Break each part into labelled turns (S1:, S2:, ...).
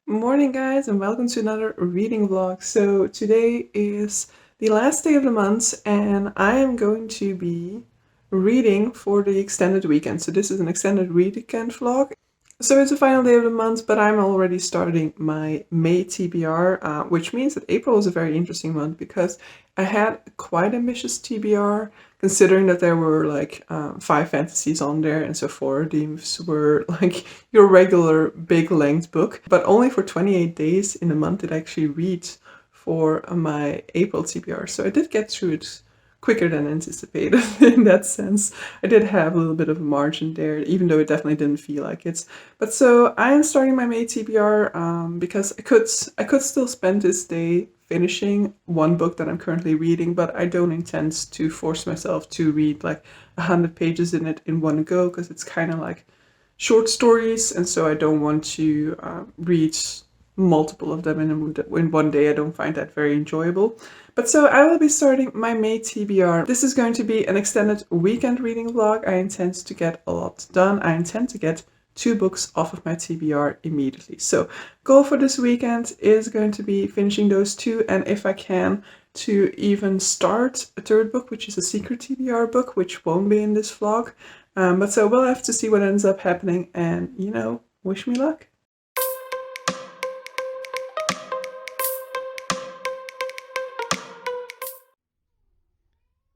S1: Morning, guys, and welcome to another reading vlog. So, today is the last day of the month, and I am going to be reading for the extended weekend. So, this is an extended weekend vlog. So, it's the final day of the month, but I'm already starting my May TBR, which means that April was a very interesting month because I had quite ambitious TBR, considering that there were like 5 fantasies on there, and so 4 of these were like your regular big length book. But only for 28 days in a month did I actually read for my April TBR. So I did get through it quicker than anticipated in that sense. I did have a little bit of a margin there, even though it definitely didn't feel like it. But so I am starting my May TBR because I could still spend this day finishing one book that I'm currently reading, but I don't intend to force myself to read like 100 pages in it in one go because it's kind of like short stories, and so I don't want to read multiple of them in one day. I don't find that very enjoyable. But so I will be starting my May TBR. This is going to be an extended weekend reading vlog. I intend to get a lot done. I intend to get 2 books off of my TBR immediately. So goal for this weekend is going to be finishing those 2, and if I can, to even start a 3rd book, which is a secret TBR book, which won't be in this vlog. But so we'll have to see what ends up happening, and wish me luck.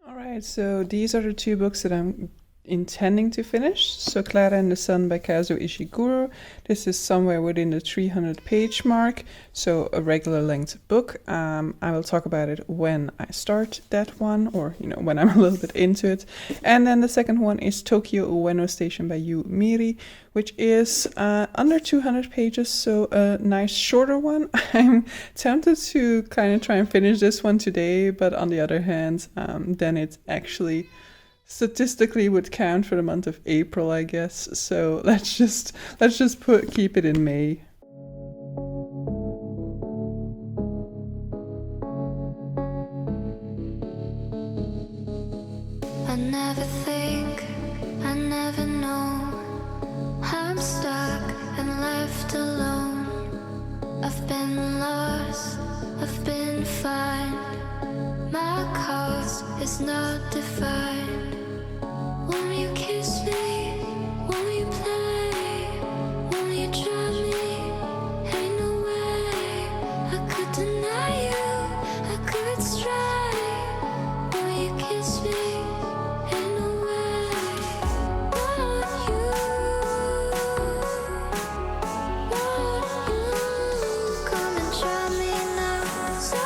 S1: Alright, so these are the 2 books that I'm intending to finish. So Clara and the Sun by Kazuo Ishiguro. This is somewhere within the 300-page mark, so a regular length book. I will talk about it when I start that one, or when I'm a little bit into it. And then the second one is Tokyo Ueno Station by Yu Miri, which is under 200 pages, so a nice shorter one. I'm tempted to kind of try and finish this one today, but on the other hand, then it actually statistically would count for the month of April, I guess. So let's just keep it in May.
S2: I never think, I never know. I'm stuck and left alone. I've been lost, I've been fine. My cause is not defined. Won't you kiss me? Won't you play? Won't you try me? Ain't no way I could deny you, I could try. Won't you kiss me? Ain't no way. Want you, come and try me now. So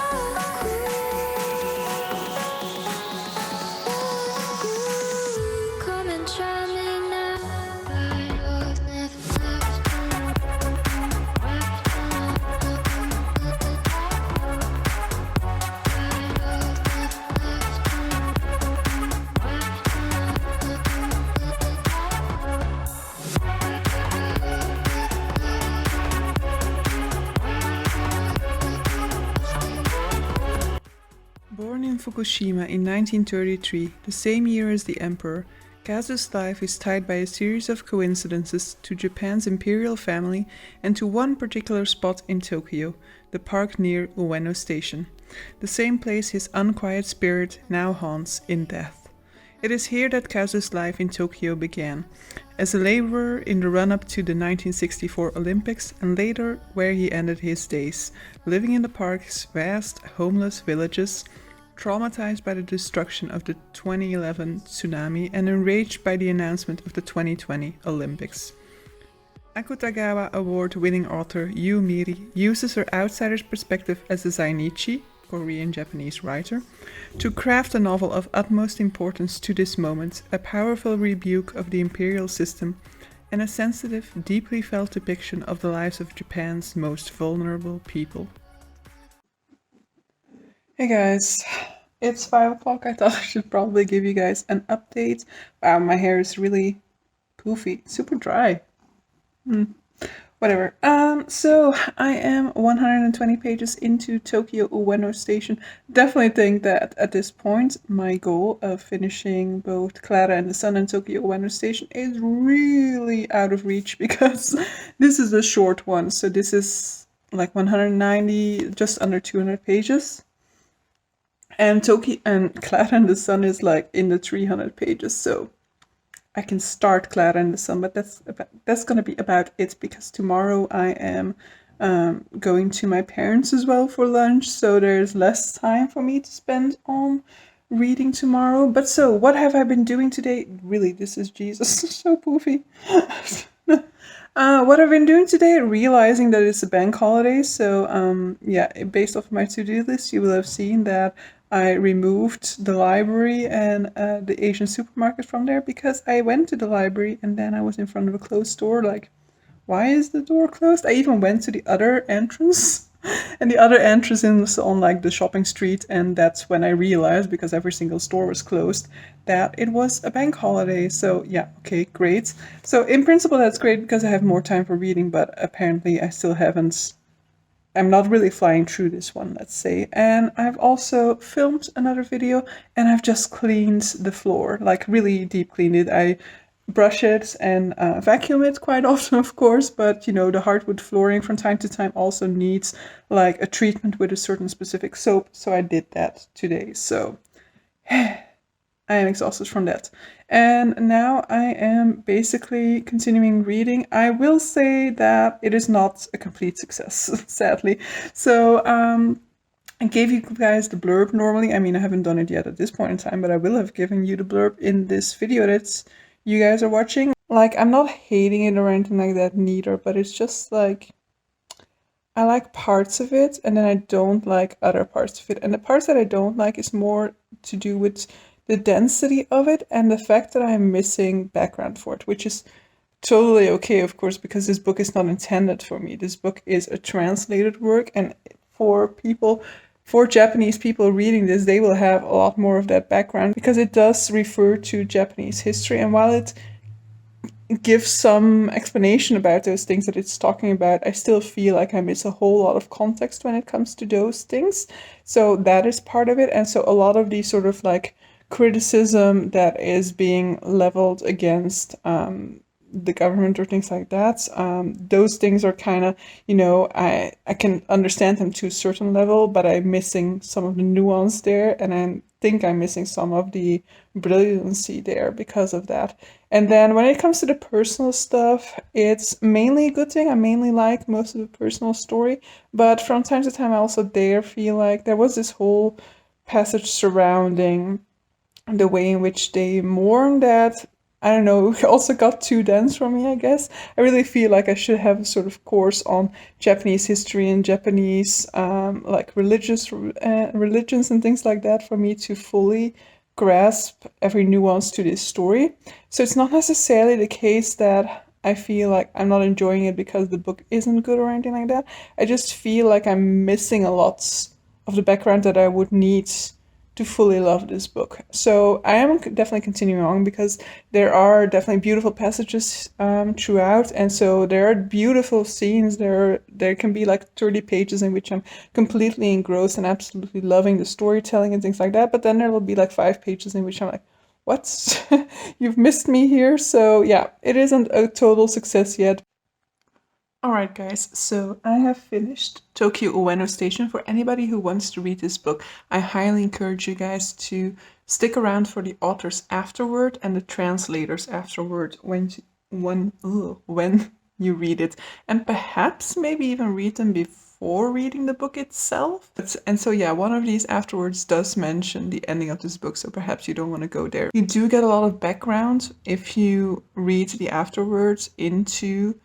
S2: come and try me now. I was never
S1: Born in Fukushima in 1933, the same year as the emperor, Kazu's life is tied by a series of coincidences to Japan's imperial family and to one particular spot in Tokyo, the park near Ueno Station, the same place his unquiet spirit now haunts in death. It is here that Kazu's life in Tokyo began, as a laborer in the run-up to the 1964 Olympics, and later where he ended his days, living in the park's vast, homeless villages, traumatized by the destruction of the 2011 tsunami and enraged by the announcement of the 2020 Olympics. Akutagawa Award-winning author Yu Miri uses her outsider's perspective as a Zainichi, Korean-Japanese writer, to craft a novel of utmost importance to this moment, a powerful rebuke of the imperial system, and a sensitive, deeply felt depiction of the lives of Japan's most vulnerable people. Hey guys, it's 5 o'clock. I thought I should probably give you guys an update. Wow, my hair is really poofy, super dry. Whatever. So I am 120 pages into Tokyo Ueno Station. Definitely think that at this point, my goal of finishing both Clara and the Sun and Tokyo Ueno Station is really out of reach because this is a short one. So this is like 190, just under 200 pages. And Toki and Clara and the Sun is like in the 300 pages, so I can start Clara and the Sun, but that's gonna be about it, because tomorrow I am going to my parents as well for lunch, so there's less time for me to spend on reading tomorrow. But so, what have I been doing today? Really, this is Jesus, so poofy. What I've been doing today, realizing that it's a bank holiday, so yeah, based off my to-do list, you will have seen that I removed the library and the Asian supermarket from there, because I went to the library and then I was in front of a closed door, like, why is the door closed? I even went to the other entrance, and the other entrance is on like the shopping street, and that's when I realized, because every single store was closed, that it was a bank holiday. So yeah, okay, great. So in principle that's great, because I have more time for reading, but apparently I still haven't, I'm not really flying through this one, let's say. And I've also filmed another video, and I've just cleaned the floor, like really deep cleaned it. I brush it and vacuum it quite often, of course, but you know, the hardwood flooring from time to time also needs like a treatment with a certain specific soap, so I did that today. So I am exhausted from that. And now I am basically continuing reading. I will say that it is not a complete success, sadly. So I gave you guys the blurb normally. I mean, I haven't done it yet at this point in time, but I will have given you the blurb in this video that you guys are watching. Like, I'm not hating it or anything like that neither, but it's just like, I like parts of it, and then I don't like other parts of it. And the parts that I don't like is more to do with the density of it and the fact that I'm missing background for it, which is totally okay, of course, because this book is not intended for me. This book is a translated work, and for people, for Japanese people reading this, they will have a lot more of that background, because it does refer to Japanese history. And while it gives some explanation about those things that it's talking about, I still feel like I miss a whole lot of context when it comes to those things. So that is part of it. And so a lot of the sort of like criticism that is being leveled against the government or things like that, those things are kind of, you know, I can understand them to a certain level, but I'm missing some of the nuance there, and I think I'm missing some of the brilliancy there because of that. And then when it comes to the personal stuff, it's mainly a good thing. I mainly like most of the personal story, but from time to time I also feel like there was this whole passage surrounding the way in which they mourn that, I don't know, also got too dense for me, I guess. I really feel like I should have a sort of course on Japanese history and Japanese like religions and things like that for me to fully grasp every nuance to this story. So it's not necessarily the case that I feel like I'm not enjoying it because the book isn't good or anything like that. I just feel like I'm missing a lot of the background that I would need to fully love this book. So I am definitely continuing on, because there are definitely beautiful passages throughout, and so there are beautiful scenes. There can be like 30 pages in which I'm completely engrossed and absolutely loving the storytelling and things like that. But then there will be like 5 pages in which I'm like, what? You've missed me here. So yeah, it isn't a total success yet. Alright guys, so I have finished Tokyo Ueno Station. For anybody who wants to read this book, I highly encourage you guys to stick around for the authors afterward and the translators afterward when you read it. And perhaps maybe even read them before reading the book itself. And so yeah, one of these afterwards does mention the ending of this book, so perhaps you don't want to go there. You do get a lot of background if you read the afterwards into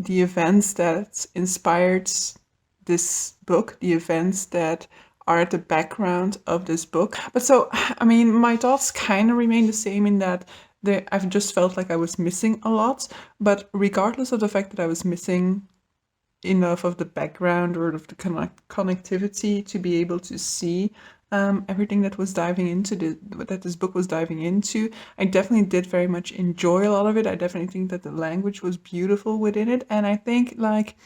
S1: the events that inspired this book, the events that are at the background of this book. But so, I mean, my thoughts kind of remain the same in that I've just felt like I was missing a lot. But regardless of the fact that I was missing enough of the background or of the connectivity to be able to see everything that was diving into that this book was diving into, I definitely did very much enjoy a lot of it. I definitely think that the language was beautiful within it, and I think like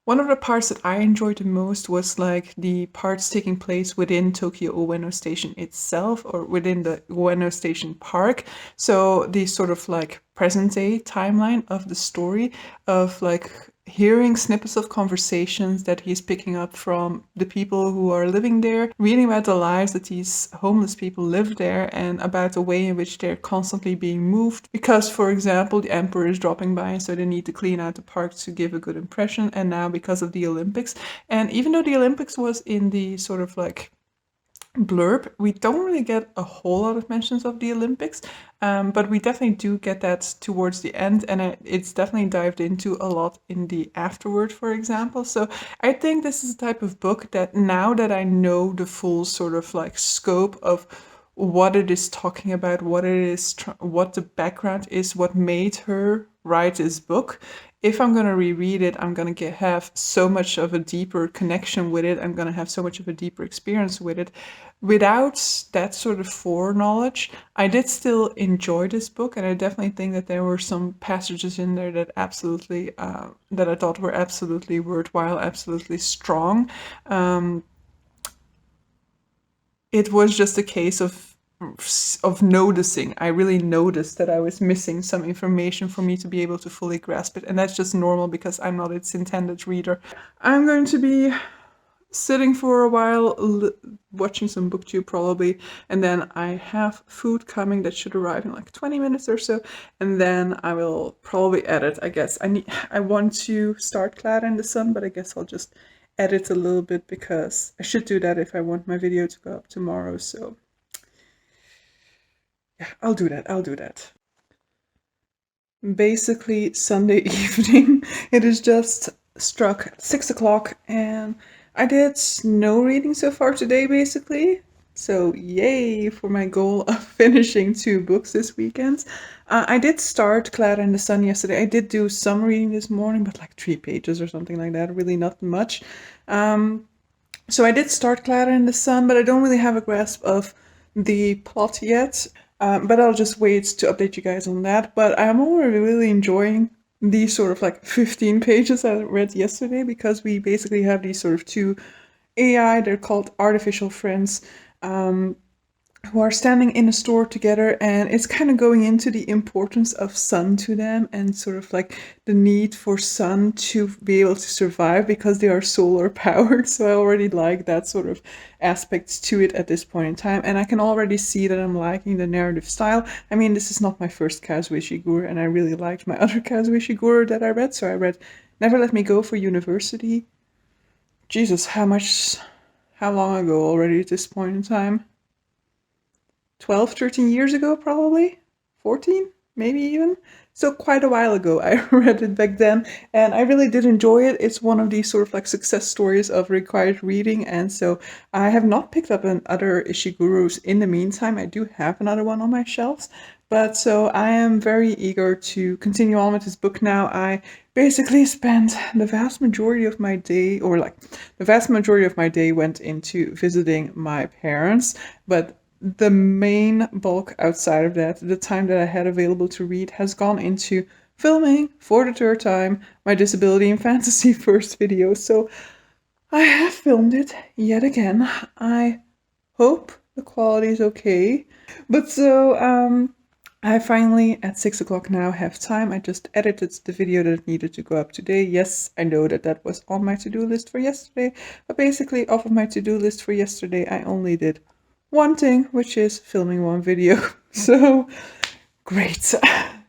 S1: one of the parts that I enjoyed the most was like the parts taking place within Tokyo Ueno Station itself, or within the Ueno Station Park. So the sort of like present day timeline of the story of like hearing snippets of conversations that he's picking up from the people who are living there, reading about the lives that these homeless people live there, and about the way in which they're constantly being moved. Because, for example, the emperor is dropping by, and so they need to clean out the park to give a good impression. And now, because of the Olympics, and even though the Olympics was in the sort of like blurb, we don't really get a whole lot of mentions of the Olympics, but we definitely do get that towards the end, and it's definitely dived into a lot in the afterword, for example. So I think this is a type of book that, now that I know the full sort of like scope of what it is talking about, what it is, what the background is, what made her write this book. If I'm going to reread it, I'm going to have so much of a deeper connection with it. I'm going to have so much of a deeper experience with it. Without that sort of foreknowledge, I did still enjoy this book, and I definitely think that there were some passages in there that absolutely, that I thought were absolutely worthwhile, absolutely strong. It was just a case of noticing. I really noticed that I was missing some information for me to be able to fully grasp it, and that's just normal because I'm not its intended reader. I'm going to be sitting for a while, watching some booktube probably, and then I have food coming that should arrive in like 20 minutes or so, and then I will probably edit. I guess I want to start Clara in the Sun, but I guess I'll just edit a little bit because I should do that if I want my video to go up tomorrow. So yeah, I'll do that. Basically, Sunday evening, it is just struck 6 o'clock, and I did no reading so far today, basically. So yay for my goal of finishing 2 books this weekend. I did start Clara in the Sun yesterday. I did do some reading this morning, but like 3 pages or something like that, really not much. So I did start Clara in the Sun, but I don't really have a grasp of the plot yet. But I'll just wait to update you guys on that. But I'm already really enjoying these sort of like 15 pages I read yesterday, because we basically have these sort of 2 AI, they're called artificial friends, who are standing in a store together, and it's kind of going into the importance of sun to them, and sort of like the need for sun to be able to survive because they are solar powered. So I already like that sort of aspects to it at this point in time, and I can already see that I'm liking the narrative style. I mean, this is not my first Kazuo Ishiguro, and I really liked my other Kazuo Ishiguro that I read. So I read Never Let Me Go for University. Jesus, how long ago already at this point in time? 12, 13 years ago, probably 14, maybe even. So quite a while ago, I read it back then, and I really did enjoy it. It's one of these sort of like success stories of required reading, and so I have not picked up other Ishiguros in the meantime. I do have another one on my shelves, but so I am very eager to continue on with this book now. I basically spent the vast majority of my day, or like the vast majority of my day went into visiting my parents, but the main bulk outside of that, the time that I had available to read, has gone into filming for the 3rd time my Disability in Fantasy first video. So I have filmed it yet again. I hope the quality is okay. But so I finally, at 6 o'clock now, have time. I just edited the video that needed to go up today. Yes, I know that that was on my to-do list for yesterday, but basically off of my to-do list for yesterday, I only did one thing, which is filming one video. So great.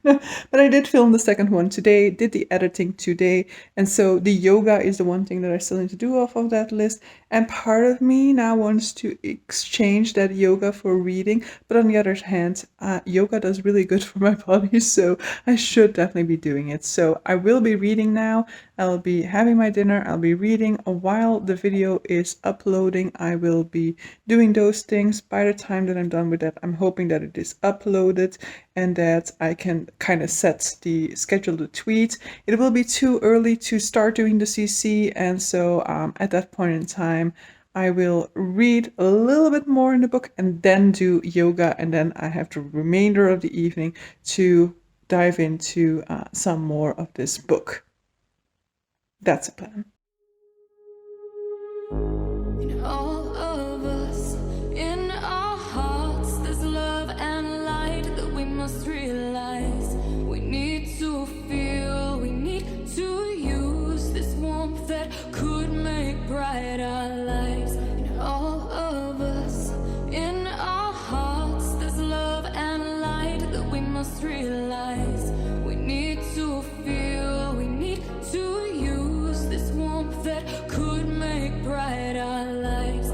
S1: But I did film the second one today, did the editing today, and so the yoga is the one thing that I still need to do off of that list. And part of me now wants to exchange that yoga for reading, but on the other hand, yoga does really good for my body, so I should definitely be doing it. So I will be reading now. I'll be having my dinner, I'll be reading. While the video is uploading, I will be doing those things. By the time that I'm done with that, I'm hoping that it is uploaded and that I can kind of schedule the tweet. It will be too early to start doing the CC, and so at that point in time, I will read a little bit more in the book and then do yoga, and then I have the remainder of the evening to dive into some more of this book. That's a plan.
S2: In all of us, in our hearts, there's love and light that we must realize. We need to feel, we need to use. bright our lives. In all of us, in our hearts, there's love and light that we must realize. We need to feel, we need to use this warmth that could make bright our lives.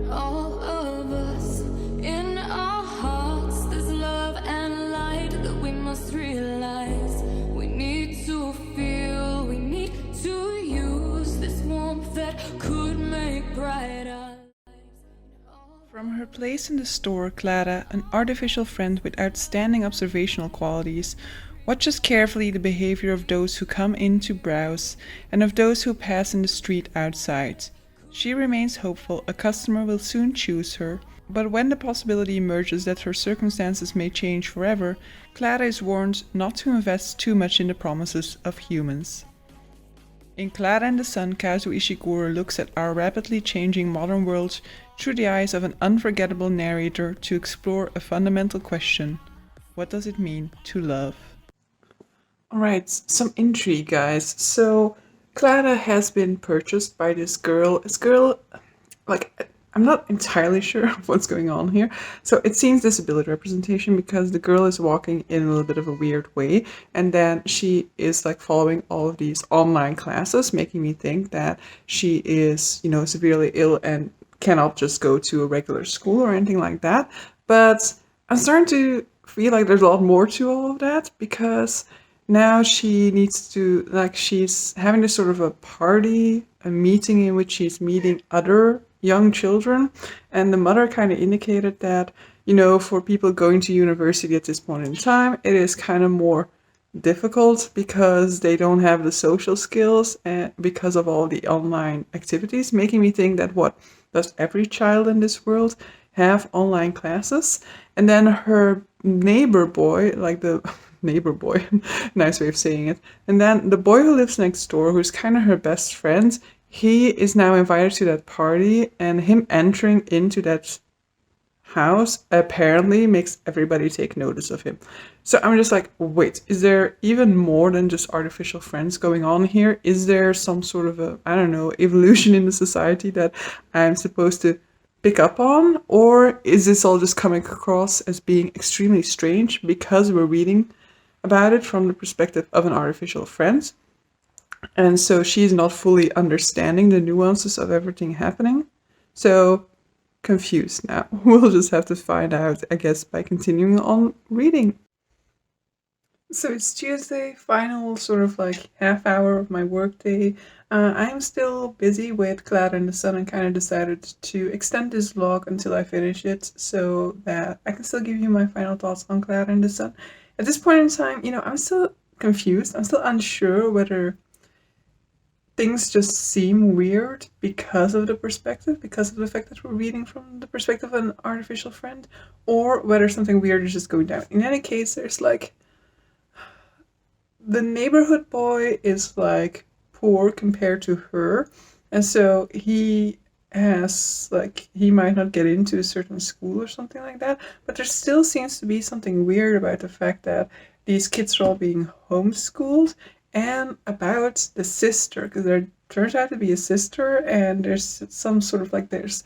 S2: All of us, in our hearts, there's love and light that we must realize. We need to feel, we need to use this warmth that could make bright our lives.
S1: From her place in the store, Clara, an artificial friend with outstanding observational qualities, watches carefully the behavior of those who come in to browse and of those who pass in the street outside. She remains hopeful a customer will soon choose her, but when the possibility emerges that her circumstances may change forever, Clara is warned not to invest too much in the promises of humans. In Clara and the Sun, Kazu Ishiguro looks at our rapidly changing modern world through the eyes of an unforgettable narrator to explore a fundamental question: what does it mean to love? Alright, some intrigue, guys. So, Clara has been purchased by this girl. This girl, like, I'm not entirely sure of what's going on here. So it seems disability representation because the girl is walking in a little bit of a weird way, and then she is like following all of these online classes, making me think that she is, you know, severely ill and cannot just go to a regular school or anything like that. But I'm starting to feel like there's a lot more to all of that, because now she needs to, like, she's having this sort of a party, a meeting in which she's meeting other young children, and the mother kind of indicated that, you know, for people going to university at this point in time, it is kind of more difficult because they don't have the social skills and because of all the online activities, making me think that what does every child in this world have online classes? And then her neighbor boy, like the neighbor boy, nice way of saying it, and then the boy who lives next door, who's kind of her best friend, he is now invited to that party, and him entering into that house apparently makes everybody take notice of him. So I'm just like, wait, is there even more than just artificial friends going on here? Is there some sort of a, I don't know, evolution in the society that I'm supposed to pick up on? Or is this all just coming across as being extremely strange because we're reading about it from the perspective of an artificial friend? And so she's not fully understanding the nuances of everything happening. So confused now. We'll just have to find out, I guess, by continuing on reading. So it's Tuesday, final sort of like half hour of my workday. I'm still busy with Cloud and the Sun and kind of decided to extend this vlog until I finish it so that I can still give you my final thoughts on Cloud and the Sun. At this point in time, you know, I'm still confused. I'm still unsure whether things just seem weird because of the perspective, because of the fact that we're reading from the perspective of an artificial friend, or whether something weird is just going down. In any case, there's like, the neighborhood boy is like poor compared to her, and so he has like, he might not get into a certain school or something like that, but there still seems to be something weird about the fact that these kids are all being homeschooled, and about the sister, because there turns out to be a sister, and there's some sort of like, there's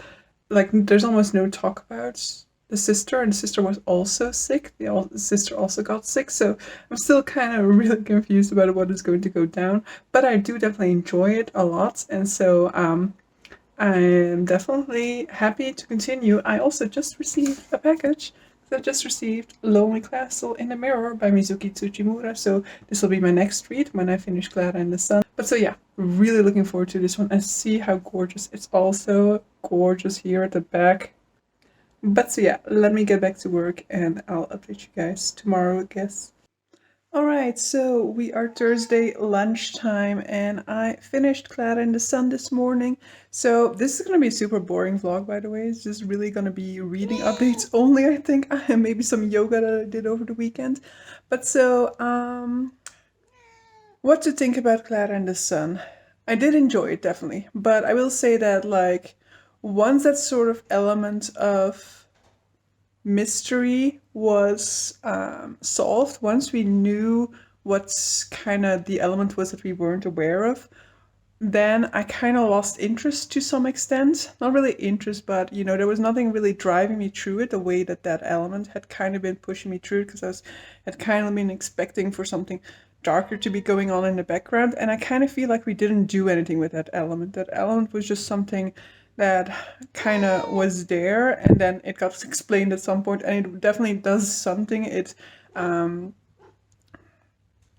S1: almost no talk about the sister, and the sister was also sick. The sister also got sick, so I'm still kind of really confused about what is going to go down, but I do definitely enjoy it a lot, and so I'm definitely happy to continue. I also just received a package. I just received Lonely Castle in the Mirror by Mizuki Tsuchimura, so this will be my next read when I finish Clara in the Sun. But so yeah, really looking forward to this one and see how gorgeous. It's also gorgeous here at the back. But so yeah, let me get back to work and I'll update you guys tomorrow, I guess. Alright, so we are Thursday lunchtime and I finished Clara in the Sun this morning. So this is going to be a super boring vlog, by the way. It's just really going to be reading updates only, I think. And maybe some yoga that I did over the weekend. But so, what to think about Clara in the Sun? I did enjoy it, definitely. But I will say that, like, once that sort of element of mystery was solved, once we knew what's kind of the element was that we weren't aware of, then I kind of lost interest to some extent. Not really interest, but you know, there was nothing really driving me through it the way that that element had kind of been pushing me through it, because had kind of been expecting for something darker to be going on in the background, and I kind of feel like we didn't do anything with that element. That element was just something that kind of was there, and then it got explained at some point, and it definitely does something. It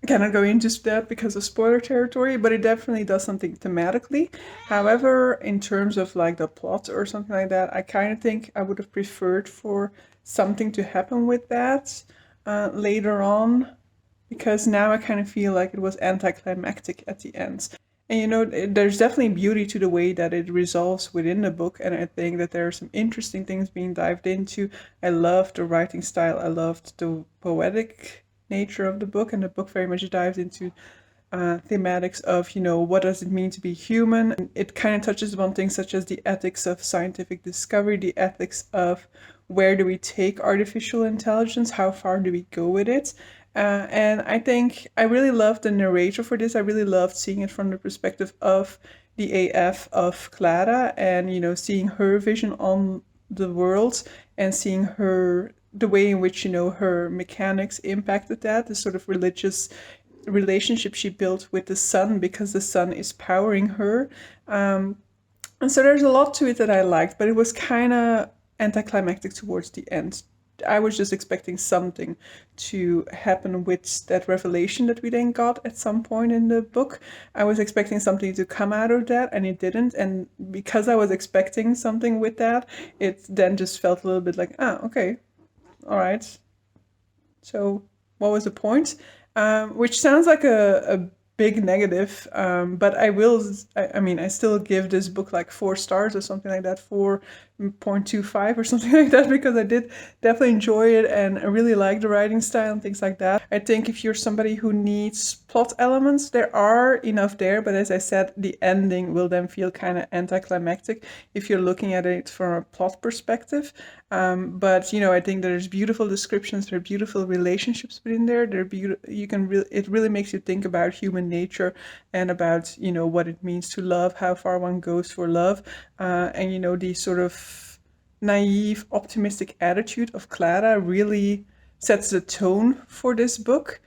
S1: cannot go into that because of spoiler territory, but it definitely does something thematically. However, in terms of like the plot or something like that, I kind of think I would have preferred for something to happen with that later on, because now I kind of feel like it was anticlimactic at the end. And you know, there's definitely beauty to the way that it resolves within the book, and I think that there are some interesting things being dived into. I loved the writing style, I loved the poetic nature of the book, and the book very much dives into thematics of, you know, what does it mean to be human. And it kind of touches upon things such as the ethics of scientific discovery, the ethics of where do we take artificial intelligence, how far do we go with it. And I think I really loved the narrator for this. I really loved seeing it from the perspective of the AF of Clara, and you know, seeing her vision on the world and seeing her, the way in which, you know, her mechanics impacted that, the sort of religious relationship she built with the sun, because the sun is powering her. And so there's a lot to it that I liked, but it was kind of anticlimactic towards the end. I was just expecting something to happen with that revelation that we then got at some point in the book. I was expecting something to come out of that, and it didn't. And because I was expecting something with that, it then just felt a little bit like, okay, all right. So what was the point? Which sounds like a big negative, but I mean, I still give this book like 4 stars or something like that, 4.25 or something like that, because I did definitely enjoy it and I really like the writing style and things like that. I think if you're somebody who needs plot elements, there are enough there, but as I said, the ending will then feel kind of anticlimactic if you're looking at it from a plot perspective. But you know, I think there's beautiful descriptions, there are beautiful relationships within there. It really makes you think about human nature and about, you know, what it means to love, how far one goes for love, and you know, the sort of naive, optimistic attitude of Clara really sets the tone for this book.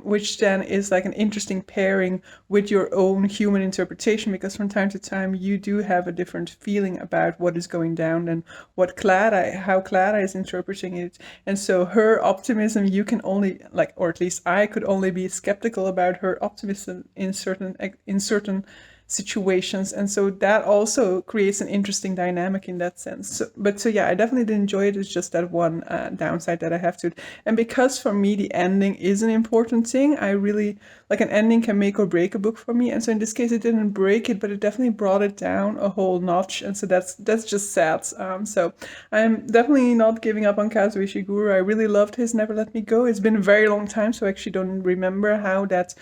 S1: Which then is like an interesting pairing with your own human interpretation, because from time to time you do have a different feeling about what is going down and how Clara is interpreting it. And so her optimism, you can only, like, or at least I could only be skeptical about her optimism in certain situations, and so that also creates an interesting dynamic in that sense. So yeah, I definitely did enjoy it. It's just that one downside that I have to it. And because for me the ending is an important thing, I really like, an ending can make or break a book for me, and so in this case it didn't break it, but it definitely brought it down a whole notch, and so that's just sad. So I'm definitely not giving up on Kazuo Ishiguro. I really loved his Never Let Me Go. It's been a very long time, so I actually don't remember how that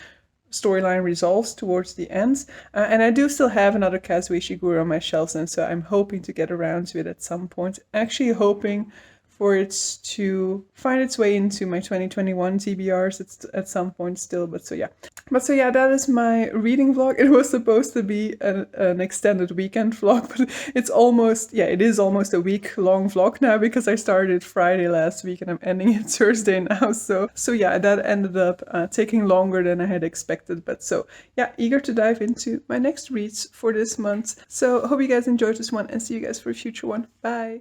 S1: storyline resolves towards the end, and I do still have another Kazuo Ishiguro on my shelves, and so I'm hoping to get around to it at some point. Actually hoping for it to find its way into my 2021 TBRs at some point still, but so yeah, that is my reading vlog. It was supposed to be an extended weekend vlog, but it is almost a week-long vlog now, because I started Friday last week and I'm ending it Thursday now, so yeah, that ended up taking longer than I had expected, but so yeah, eager to dive into my next reads for this month. So hope you guys enjoyed this one, and see you guys for a future one. Bye!